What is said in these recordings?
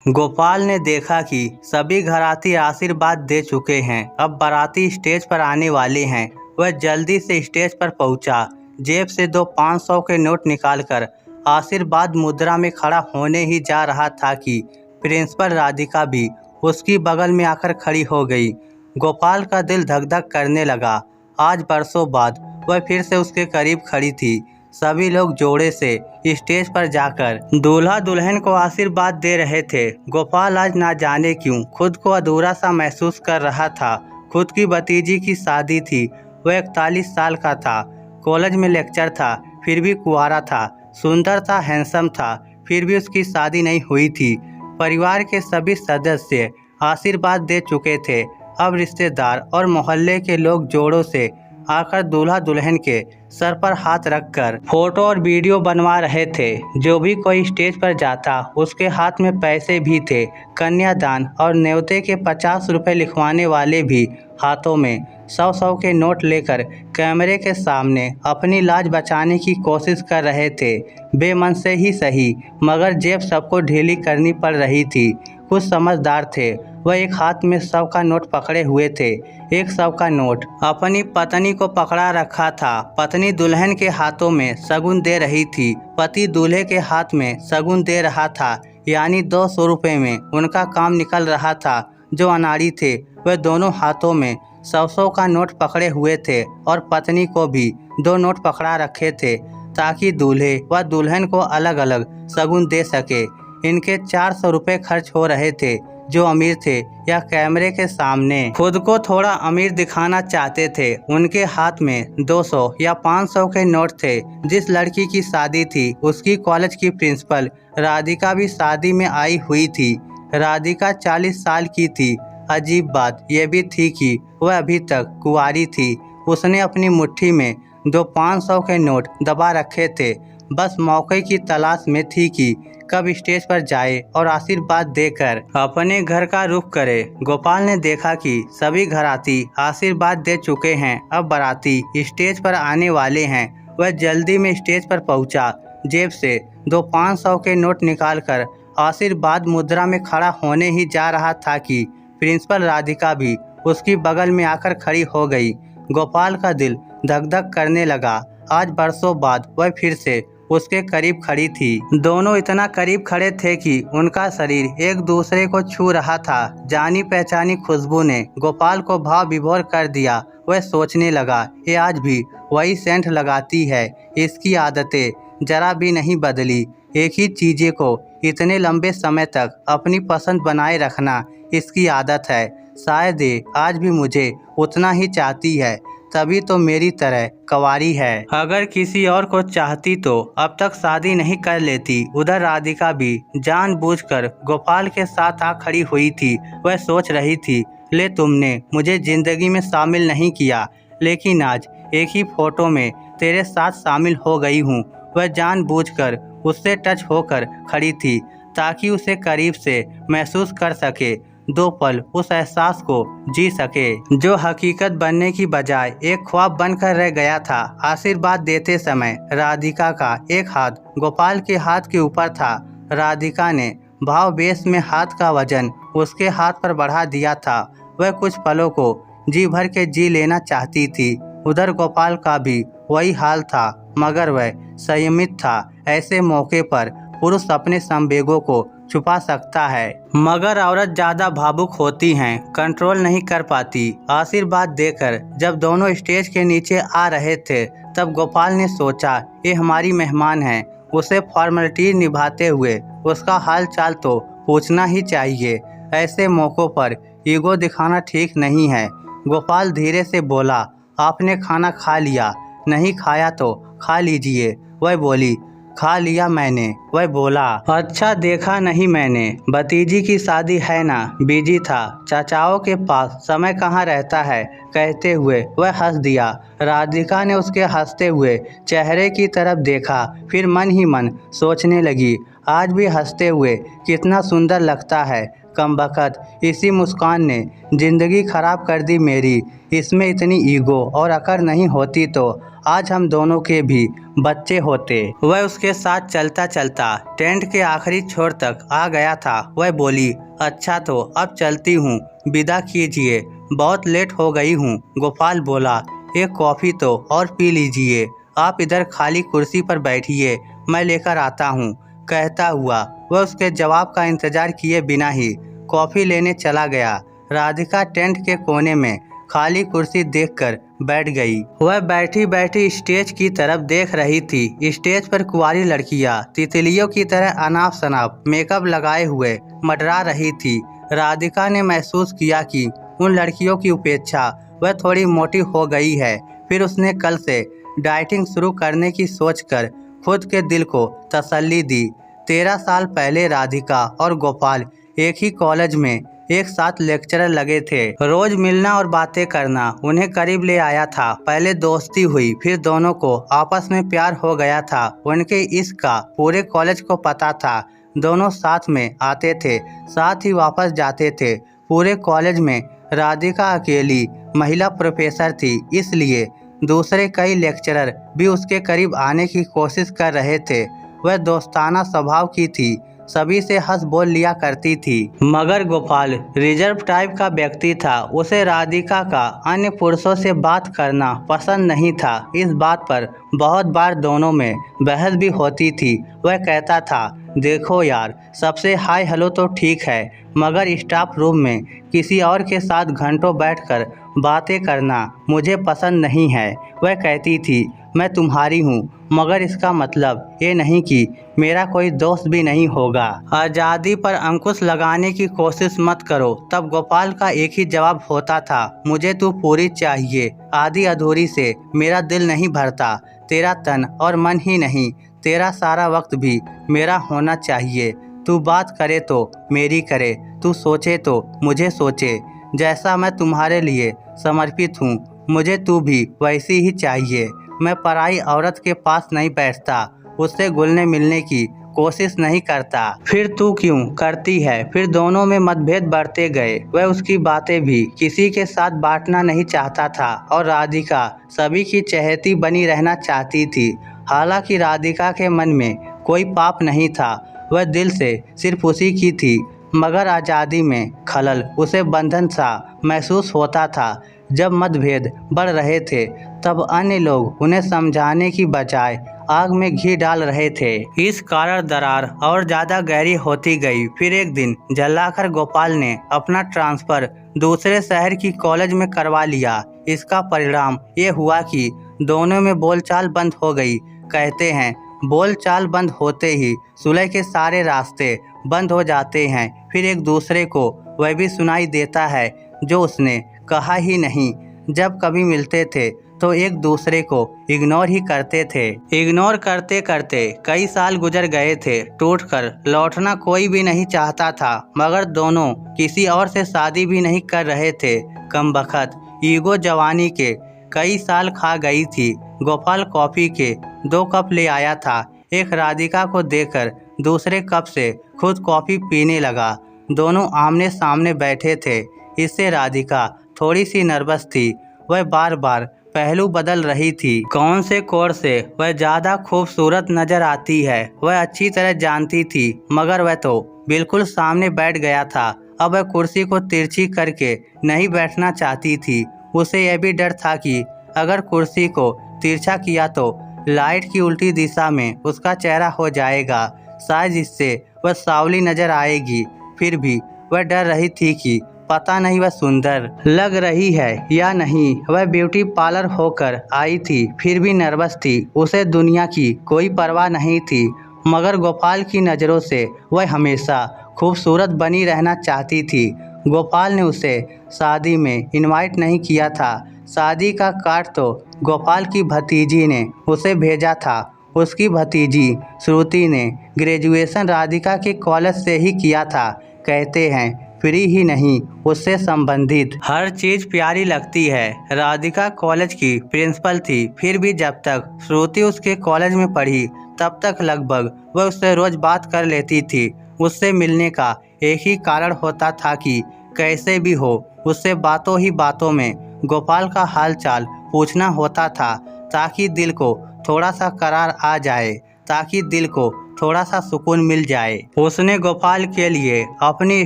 गोपाल ने देखा कि सभी घराती आशीर्वाद दे चुके हैं। अब बाराती स्टेज पर आने वाले हैं। वह जल्दी से स्टेज पर पहुंचा। जेब से 2 500 के नोट निकालकर आशीर्वाद मुद्रा में खड़ा होने ही जा रहा था कि प्रिंसिपल राधिका भी उसकी बगल में आकर खड़ी हो गई। गोपाल का दिल धक धक करने लगा। आज बरसों बाद वह फिर से उसके करीब खड़ी थी। सभी लोग जोड़े से स्टेज पर जाकर दूल्हा दुल्हन को आशीर्वाद दे रहे थे। गोपाल आज ना जाने क्यों खुद को अधूरा सा महसूस कर रहा था। खुद की भतीजी की शादी थी। वह 41 साल का था, कॉलेज में लेक्चर था, फिर भी कुंवारा था, सुंदर था, हैंडसम था, फिर भी उसकी शादी नहीं हुई थी। परिवार के सभी सदस्य आशीर्वाद दे चुके थे। अब रिश्तेदार और मोहल्ले के लोग जोड़ों से आकर दूल्हा दुल्हन के सर पर हाथ रखकर फोटो और वीडियो बनवा रहे थे। जो भी कोई स्टेज पर जाता उसके हाथ में पैसे भी थे। कन्यादान और न्योते के 50 रुपए लिखवाने वाले भी हाथों में 100 के नोट लेकर कैमरे के सामने अपनी लाज बचाने की कोशिश कर रहे थे। बेमन से ही सही, मगर जेब सबको ढीली करनी पड़ रही थी। कुछ समझदार थे। वह एक हाथ में 100 का नोट पकड़े हुए थे। एक 100 का नोट अपनी पत्नी को पकड़ा रखा था। पत्नी दुल्हन के हाथों में शगुन दे रही थी। पति दूल्हे के हाथ में शगुन दे रहा था। यानी 200 रुपये में उनका काम निकल रहा था। जो अनाड़ी थे वह दोनों हाथों में 100 का नोट पकड़े हुए थे और पत्नी को भी 2 नोट पकड़ा रखे थे ताकि दूल्हे व दुल्हन को अलग अलग शगुन दे सके। इनके 400 रुपये खर्च हो रहे थे। जो अमीर थे या कैमरे के सामने खुद को थोड़ा अमीर दिखाना चाहते थे, उनके हाथ में 200 या 500 के नोट थे। जिस लड़की की शादी थी उसकी कॉलेज की प्रिंसिपल राधिका भी शादी में आई हुई थी। राधिका 40 साल की थी। अजीब बात यह भी थी कि वह अभी तक कुंवारी थी। उसने अपनी मुट्ठी में 2 500 के नोट दबा रखे थे। बस मौके की तलाश में थी कि कब स्टेज पर जाए और आशीर्वाद देकर अपने घर का रुख करे। गोपाल ने देखा कि सभी घराती आशीर्वाद दे चुके हैं। अब बाराती स्टेज पर आने वाले हैं। वह जल्दी में स्टेज पर पहुंचा। जेब से 2 500 के नोट निकालकर आशीर्वाद मुद्रा में खड़ा होने ही जा रहा था कि प्रिंसिपल राधिका भी उसकी बगल में आकर खड़ी हो गई। गोपाल का दिल धक धक करने लगा। आज बरसों बाद वह फिर से उसके करीब खड़ी थी। दोनों इतना करीब खड़े थे कि उनका शरीर एक दूसरे को छू रहा था। जानी पहचानी खुशबू ने गोपाल को भाव विभोर कर दिया। वह सोचने लगा, ये आज भी वही सेंट लगाती है। इसकी आदतें जरा भी नहीं बदली। एक ही चीज़ें को इतने लंबे समय तक अपनी पसंद बनाए रखना इसकी आदत है। शायद ये आज भी मुझे उतना ही चाहती है, तभी तो मेरी तरह कंवारी है। अगर किसी और को चाहती तो अब तक शादी नहीं कर लेती। उधर राधिका भी जानबूझकर गोपाल के साथ आ खड़ी हुई थी। वह सोच रही थी, ले तुमने मुझे जिंदगी में शामिल नहीं किया, लेकिन आज एक ही फोटो में तेरे साथ शामिल हो गई हूँ। वह जानबूझकर उससे टच होकर खड़ी थी ताकि उसे करीब से महसूस कर सके, 2 पल उस एहसास को जी सके जो हकीकत बनने की बजाय एक ख्वाब बनकर रह गया था। आशीर्वाद देते समय राधिका का एक हाथ गोपाल के हाथ के ऊपर था। राधिका ने भाववेश में हाथ का वजन उसके हाथ पर बढ़ा दिया था। वह कुछ पलों को जी भर के जी लेना चाहती थी। उधर गोपाल का भी वही हाल था, मगर वह संयमित था। ऐसे मौके पर पुरुष अपने संवेगों को छुपा सकता है, मगर औरत ज्यादा भावुक होती हैं, कंट्रोल नहीं कर पाती। आशीर्वाद देकर जब दोनों स्टेज के नीचे आ रहे थे तब गोपाल ने सोचा, ये हमारी मेहमान है। उसे फॉर्मेलिटी निभाते हुए उसका हाल चाल तो पूछना ही चाहिए। ऐसे मौक़ों पर ईगो दिखाना ठीक नहीं है। गोपाल धीरे से बोला, आपने खाना खा लिया? नहीं खाया तो खा लीजिए। वह बोली, खा लिया मैंने। वह बोला, अच्छा देखा नहीं मैंने, भतीजी की शादी है ना, बिजी था, चाचाओं के पास समय कहाँ रहता है। कहते हुए वह हंस दिया। राधिका ने उसके हंसते हुए चेहरे की तरफ देखा, फिर मन ही मन सोचने लगी, आज भी हंसते हुए कितना सुंदर लगता है। कमबख्त, इसी मुस्कान ने जिंदगी खराब कर दी मेरी। इसमें इतनी ईगो और अकड़ नहीं होती तो आज हम दोनों के भी बच्चे होते। वह उसके साथ चलता चलता टेंट के आखिरी छोर तक आ गया था। वह बोली, अच्छा तो अब चलती हूँ, विदा कीजिए, बहुत लेट हो गई हूँ। गोपाल बोला, एक कॉफ़ी तो और पी लीजिए, आप इधर खाली कुर्सी पर बैठिए, मैं लेकर आता हूँ। कहता हुआ वह उसके जवाब का इंतजार किए बिना ही कॉफ़ी लेने चला गया। राधिका टेंट के कोने में खाली कुर्सी देखकर बैठ गई। वह बैठी बैठी स्टेज की तरफ देख रही थी। स्टेज पर कुंवारी लड़कियां तितलियों की तरह अनाप शनाप मेकअप लगाए हुए मंडरा रही थी। राधिका ने महसूस किया कि उन लड़कियों की उपेक्षा वह थोड़ी मोटी हो गई है। फिर उसने कल से डाइटिंग शुरू करने की सोचकर खुद के दिल को तसल्ली दी। 13 साल पहले राधिका और गोपाल एक ही कॉलेज में एक साथ लेक्चरर लगे थे। रोज मिलना और बातें करना उन्हें करीब ले आया था। पहले दोस्ती हुई, फिर दोनों को आपस में प्यार हो गया था। उनके इश्क का पूरे कॉलेज को पता था। दोनों साथ में आते थे, साथ ही वापस जाते थे। पूरे कॉलेज में राधिका अकेली महिला प्रोफेसर थी, इसलिए दूसरे कई लेक्चरर भी उसके करीब आने की कोशिश कर रहे थे। वह दोस्ताना स्वभाव की थी, सभी से हंस बोल लिया करती थी। मगर गोपाल रिजर्व टाइप का व्यक्ति था। उसे राधिका का अन्य पुरुषों से बात करना पसंद नहीं था। इस बात पर बहुत बार दोनों में बहस भी होती थी। वह कहता था, देखो यार, सबसे हाय हेलो तो ठीक है, मगर स्टाफ रूम में किसी और के साथ घंटों बैठकर बातें करना मुझे पसंद नहीं है। वह कहती थी, मैं तुम्हारी हूँ, मगर इसका मतलब ये नहीं कि मेरा कोई दोस्त भी नहीं होगा। आज़ादी पर अंकुश लगाने की कोशिश मत करो। तब गोपाल का एक ही जवाब होता था, मुझे तू पूरी चाहिए, आधी अधूरी से मेरा दिल नहीं भरता। तेरा तन और मन ही नहीं, तेरा सारा वक्त भी मेरा होना चाहिए। तू बात करे तो मेरी करे, तू सोचे तो मुझे सोचे। जैसा मैं तुम्हारे लिए समर्पित हूँ, मुझे तू भी वैसी ही चाहिए। मैं पराई औरत के पास नहीं बैठता, उससे घुलने मिलने की कोशिश नहीं करता। फिर तू क्यों करती है? फिर दोनों में मतभेद बढ़ते गए। वह उसकी बातें भी किसी के साथ बांटना नहीं चाहता था और राधिका सभी की चहेती बनी रहना चाहती थी। हालांकि राधिका के मन में कोई पाप नहीं था, वह दिल से सिर्फ उसी की थी। मगर आज़ादी में खलल उसे बंधन सा महसूस होता था। जब मतभेद बढ़ रहे थे तब अन्य लोग उन्हें समझाने की बजाय आग में घी डाल रहे थे। इस कारण दरार और ज़्यादा गहरी होती गई। फिर एक दिन जलाकर गोपाल ने अपना ट्रांसफ़र दूसरे शहर की कॉलेज में करवा लिया। इसका परिणाम ये हुआ कि दोनों में बोलचाल बंद हो गई। कहते हैं, बोलचाल बंद होते ही सुलह के सारे रास्ते बंद हो जाते हैं। फिर एक दूसरे को वह भी सुनाई देता है जो उसने कहा ही नहीं। जब कभी मिलते थे तो एक दूसरे को इग्नोर ही करते थे। इग्नोर करते करते कई साल गुजर गए थे। टूटकर लौटना कोई भी नहीं चाहता था, मगर दोनों किसी और से शादी भी नहीं कर रहे थे। कमबख्त ईगो जवानी के कई साल खा गई थी। गोपाल कॉफ़ी के 2 कप ले आया था। एक राधिका को देकर दूसरे कप से खुद कॉफ़ी पीने लगा। दोनों आमने सामने बैठे थे। इससे राधिका थोड़ी सी नर्वस थी। वह बार बार पहलू बदल रही थी। कौन से कोण से वह ज़्यादा खूबसूरत नजर आती है वह अच्छी तरह जानती थी, मगर वह तो बिल्कुल सामने बैठ गया था। अब वह कुर्सी को तिरछी करके नहीं बैठना चाहती थी। उसे यह भी डर था कि अगर कुर्सी को तिरछा किया तो लाइट की उल्टी दिशा में उसका चेहरा हो जाएगा, शायद इससे वह सांवली नजर आएगी। फिर भी वह डर रही थी कि पता नहीं वह सुंदर लग रही है या नहीं। वह ब्यूटी पार्लर होकर आई थी, फिर भी नर्वस थी। उसे दुनिया की कोई परवाह नहीं थी, मगर गोपाल की नज़रों से वह हमेशा खूबसूरत बनी रहना चाहती थी। गोपाल ने उसे शादी में इनवाइट नहीं किया था। शादी का कार्ड तो गोपाल की भतीजी ने उसे भेजा था। उसकी भतीजी श्रुति ने ग्रेजुएशन राधिका के कॉलेज से ही किया था। कहते हैं फ्री ही नहीं, उससे संबंधित हर चीज़ प्यारी लगती है। राधिका कॉलेज की प्रिंसिपल थी, फिर भी जब तक श्रुति उसके कॉलेज में पढ़ी तब तक लगभग वह उससे रोज़ बात कर लेती थी। उससे मिलने का एक ही कारण होता था कि कैसे भी हो उससे बातों ही बातों में गोपाल का हालचाल पूछना होता था, ताकि दिल को थोड़ा सा करार आ जाए, ताकि दिल को थोड़ा सा सुकून मिल जाए। उसने गोपाल के लिए अपनी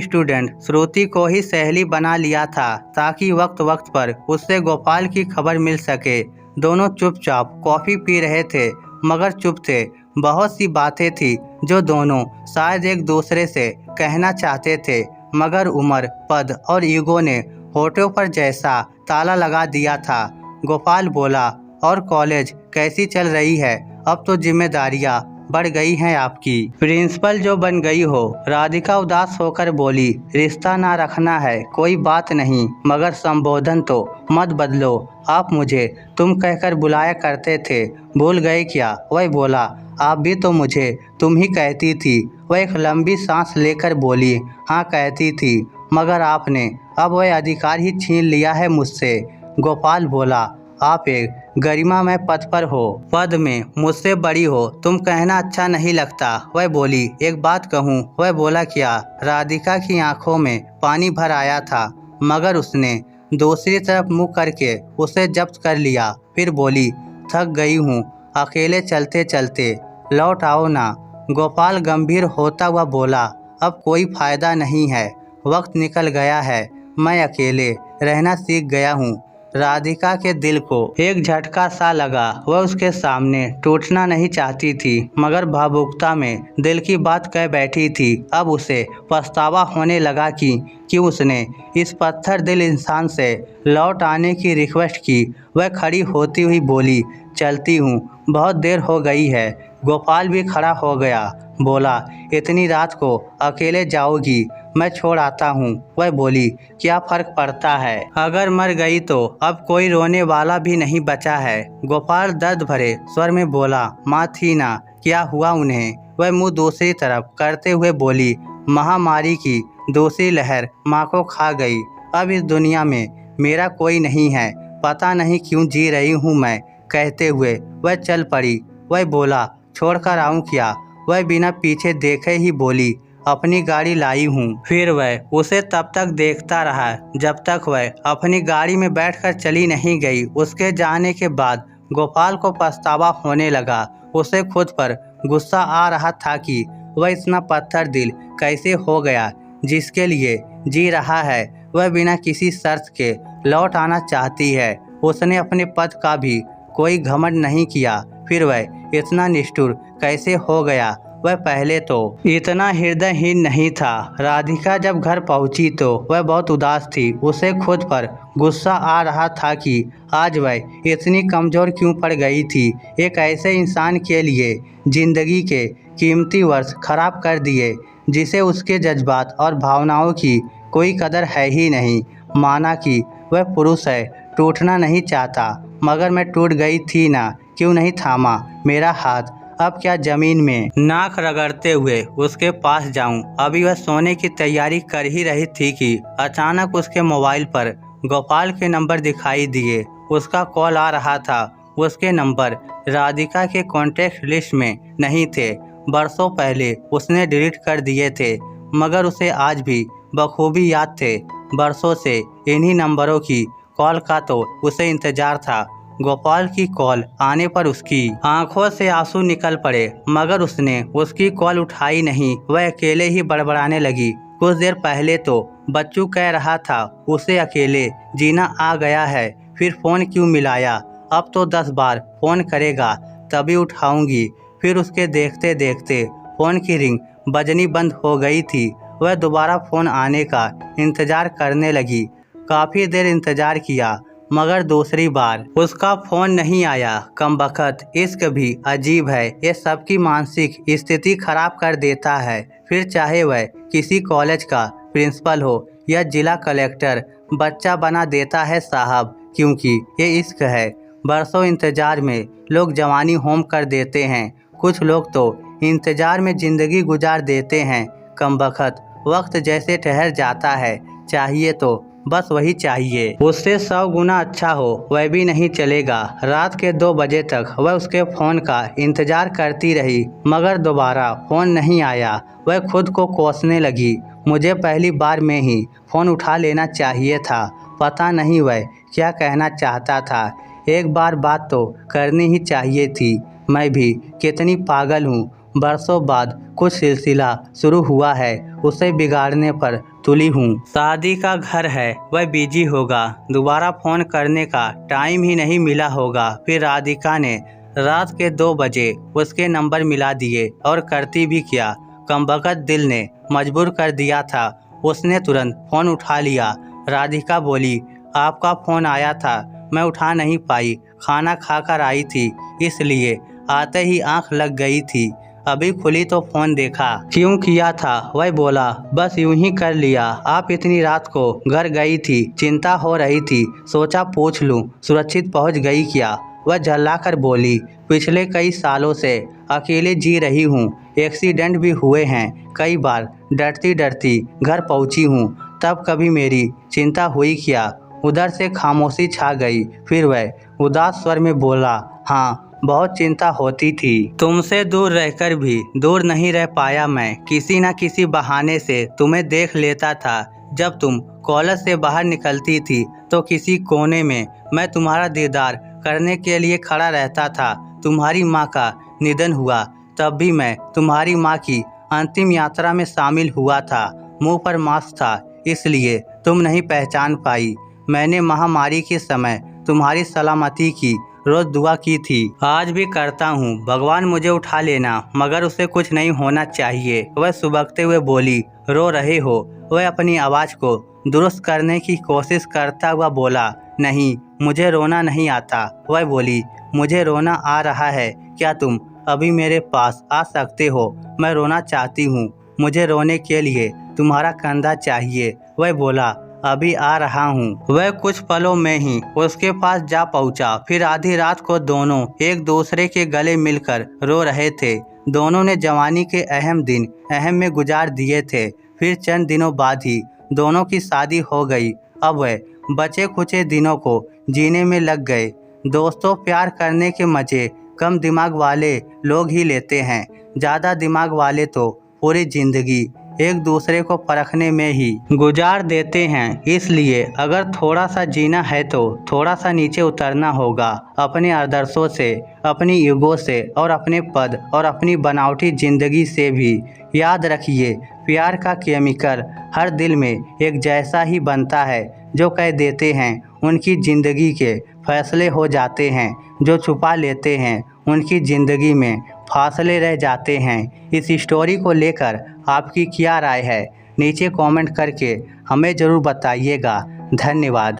स्टूडेंट श्रुति को ही सहेली बना लिया था, ताकि वक्त वक्त पर उससे गोपाल की खबर मिल सके। दोनों चुपचाप कॉफी पी रहे थे, मगर चुप थे। बहुत सी बातें थी जो दोनों शायद एक दूसरे से कहना चाहते थे, मगर उम्र, पद और ईगो ने होठों पर जैसा ताला लगा दिया था। गोपाल बोला, और कॉलेज कैसी चल रही है? अब तो जिम्मेदारियां बढ़ गई हैं आपकी, प्रिंसिपल जो बन गई हो। राधिका उदास होकर बोली, रिश्ता ना रखना है कोई बात नहीं, मगर संबोधन तो मत बदलो। आप मुझे तुम कहकर बुलाया करते थे, भूल गए क्या? वह बोला, आप भी तो मुझे तुम ही कहती थी। वह एक लंबी सांस लेकर बोली, हाँ कहती थी, मगर आपने अब वह अधिकार ही छीन लिया है मुझसे। गोपाल बोला, आप एक गरिमामय पद पर हो, पद में मुझसे बड़ी हो, तुम कहना अच्छा नहीं लगता। वह बोली, एक बात कहूँ? वह बोला, क्या? राधिका की आंखों में पानी भर आया था, मगर उसने दूसरी तरफ मुंह करके उसे जब्त कर लिया। फिर बोली, थक गई हूँ अकेले चलते चलते, लौट आओ ना। गोपाल गंभीर होता हुआ बोला, अब कोई फायदा नहीं है, वक्त निकल गया है, मैं अकेले रहना सीख गया हूँ। राधिका के दिल को एक झटका सा लगा। वह उसके सामने टूटना नहीं चाहती थी, मगर भावुकता में दिल की बात कह बैठी थी। अब उसे पछतावा होने लगा कि उसने इस पत्थर दिल इंसान से लौट आने की रिक्वेस्ट की। वह खड़ी होती हुई बोली, चलती हूँ, बहुत देर हो गई है। गोपाल भी खड़ा हो गया, बोला, इतनी रात को अकेले जाओगी? मैं छोड़ आता हूँ। वह बोली, क्या फर्क पड़ता है, अगर मर गई तो अब कोई रोने वाला भी नहीं बचा है। गोपाल दर्द भरे स्वर में बोला, माँ थी ना, क्या हुआ उन्हें? वह मुंह दूसरी तरफ करते हुए बोली, महामारी की दूसरी लहर माँ को खा गई। अब इस दुनिया में मेरा कोई नहीं है, पता नहीं क्यों जी रही हूँ मैं। कहते हुए वह चल पड़ी। वह बोला, छोड़कर आऊँ क्या? वह बिना पीछे देखे ही बोली, अपनी गाड़ी लाई हूँ। फिर वह उसे तब तक देखता रहा जब तक वह अपनी गाड़ी में बैठकर चली नहीं गई। उसके जाने के बाद गोपाल को पछतावा होने लगा। उसे खुद पर गुस्सा आ रहा था कि वह इतना पत्थर दिल कैसे हो गया। जिसके लिए जी रहा है वह बिना किसी शर्त के लौट आना चाहती है। उसने अपने पद का भी कोई घमंड नहीं किया, फिर वह इतना निष्ठुर कैसे हो गया? वह पहले तो इतना हृदयहीन नहीं था। राधिका जब घर पहुंची तो वह बहुत उदास थी। उसे खुद पर गुस्सा आ रहा था कि आज वह इतनी कमज़ोर क्यों पड़ गई थी। एक ऐसे इंसान के लिए जिंदगी के कीमती वर्ष खराब कर दिए, जिसे उसके जज्बात और भावनाओं की कोई कदर है ही नहीं। माना कि वह पुरुष है, टूटना नहीं चाहता, मगर मैं टूट गई थी ना। क्यों नहीं थामा मेरा हाथ? अब क्या जमीन में नाक रगड़ते हुए उसके पास जाऊं? अभी वह सोने की तैयारी कर ही रही थी कि अचानक उसके मोबाइल पर गोपाल के नंबर दिखाई दिए। उसका कॉल आ रहा था। उसके नंबर राधिका के कॉन्टैक्ट लिस्ट में नहीं थे। बरसों पहले उसने डिलीट कर दिए थे, मगर उसे आज भी बखूबी याद थे। बरसों से इन्हीं नंबरों की कॉल का तो उसे इंतजार था। गोपाल की कॉल आने पर उसकी आंखों से आंसू निकल पड़े, मगर उसने उसकी कॉल उठाई नहीं। वह अकेले ही बड़बड़ाने लगी। कुछ देर पहले तो बच्चू कह रहा था उसे अकेले जीना आ गया है, फिर फ़ोन क्यों मिलाया? अब तो 10 बार फ़ोन करेगा तभी उठाऊंगी। फिर उसके देखते देखते फ़ोन की रिंग बजनी बंद हो गई थी। वह दोबारा फ़ोन आने का इंतज़ार करने लगी। काफ़ी देर इंतज़ार किया, मगर दूसरी बार उसका फ़ोन नहीं आया। कमबख्त इश्क भी अजीब है, ये सबकी मानसिक स्थिति खराब कर देता है। फिर चाहे वह किसी कॉलेज का प्रिंसिपल हो या जिला कलेक्टर, बच्चा बना देता है साहब, क्योंकि ये इश्क है। बरसों इंतजार में लोग जवानी होम कर देते हैं। कुछ लोग तो इंतजार में ज़िंदगी गुजार देते हैं। कमबख्त वक्त जैसे ठहर जाता है, चाहिए तो बस वही चाहिए, उससे 100 गुना अच्छा हो वह भी नहीं चलेगा। रात के 2 बजे तक वह उसके फ़ोन का इंतज़ार करती रही, मगर दोबारा फ़ोन नहीं आया। वह खुद को कोसने लगी। मुझे पहली बार में ही फ़ोन उठा लेना चाहिए था। पता नहीं वह क्या कहना चाहता था। एक बार बात तो करनी ही चाहिए थी। मैं भी कितनी पागल हूँ। बरसों बाद कुछ सिलसिला शुरू हुआ है, उसे बिगाड़ने पर तुली हूँ। शादी का घर है, वह बिजी होगा, दोबारा फ़ोन करने का टाइम ही नहीं मिला होगा। फिर राधिका ने रात के 2 बजे उसके नंबर मिला दिए और करती भी क्या। कमबख्त दिल ने मजबूर कर दिया था। उसने तुरंत फ़ोन उठा लिया। राधिका बोली, आपका फ़ोन आया था, मैं उठा नहीं पाई, खाना खाकर आई थी, इसलिए आते ही आंख लग गई थी। अभी खुली तो फ़ोन देखा। क्यों किया था? वह बोला, बस यूं ही कर लिया। आप इतनी रात को घर गई थी, चिंता हो रही थी, सोचा पूछ लूं सुरक्षित पहुंच गई क्या। वह झल्लाकर बोली, पिछले कई सालों से अकेले जी रही हूँ, एक्सीडेंट भी हुए हैं कई बार, डरती डरती घर पहुँची हूँ, तब कभी मेरी चिंता हुई क्या। उधर से खामोशी छा गई। फिर वह उदास स्वर में बोला, हाँ बहुत चिंता होती थी। तुमसे दूर रहकर भी दूर नहीं रह पाया मैं। किसी न किसी बहाने से तुम्हें देख लेता था। जब तुम कॉलेज से बाहर निकलती थी तो किसी कोने में मैं तुम्हारा दीदार करने के लिए खड़ा रहता था। तुम्हारी माँ का निधन हुआ तब भी मैं तुम्हारी माँ की अंतिम यात्रा में शामिल हुआ था। मुंह पर मास्क था, इसलिए तुम नहीं पहचान पाई। मैंने महामारी के समय तुम्हारी सलामती की रोज दुआ की थी, आज भी करता हूँ, भगवान मुझे उठा लेना, मगर उसे कुछ नहीं होना चाहिए। वह सुबकते हुए बोली, रो रहे हो? वह अपनी आवाज़ को दुरुस्त करने की कोशिश करता हुआ बोला, नहीं मुझे रोना नहीं आता। वह बोली, मुझे रोना आ रहा है, क्या तुम अभी मेरे पास आ सकते हो? मैं रोना चाहती हूँ, मुझे रोने के लिए तुम्हारा कंधा चाहिए। वह बोला, अभी आ रहा हूँ। वह कुछ पलों में ही उसके पास जा पहुँचा। फिर आधी रात को दोनों एक दूसरे के गले मिलकर रो रहे थे। दोनों ने जवानी के अहम दिन अहम में गुजार दिए थे। फिर चंद दिनों बाद ही दोनों की शादी हो गई। अब वह बचे खुचे दिनों को जीने में लग गए। दोस्तों, प्यार करने के मज़े कम दिमाग वाले लोग ही लेते हैं, ज़्यादा दिमाग वाले तो पूरी ज़िंदगी एक दूसरे को परखने में ही गुजार देते हैं। इसलिए अगर थोड़ा सा जीना है तो थोड़ा सा नीचे उतरना होगा, अपने आदर्शों से, अपनी ईगो से और अपने पद और अपनी बनावटी ज़िंदगी से भी। याद रखिए, प्यार का केमिकल हर दिल में एक जैसा ही बनता है। जो कह देते हैं उनकी ज़िंदगी के फैसले हो जाते हैं, जो छुपा लेते हैं उनकी ज़िंदगी में फासले रह जाते हैं। इस स्टोरी को लेकर आपकी क्या राय है? नीचे कमेंट करके हमें ज़रूर बताइएगा। धन्यवाद।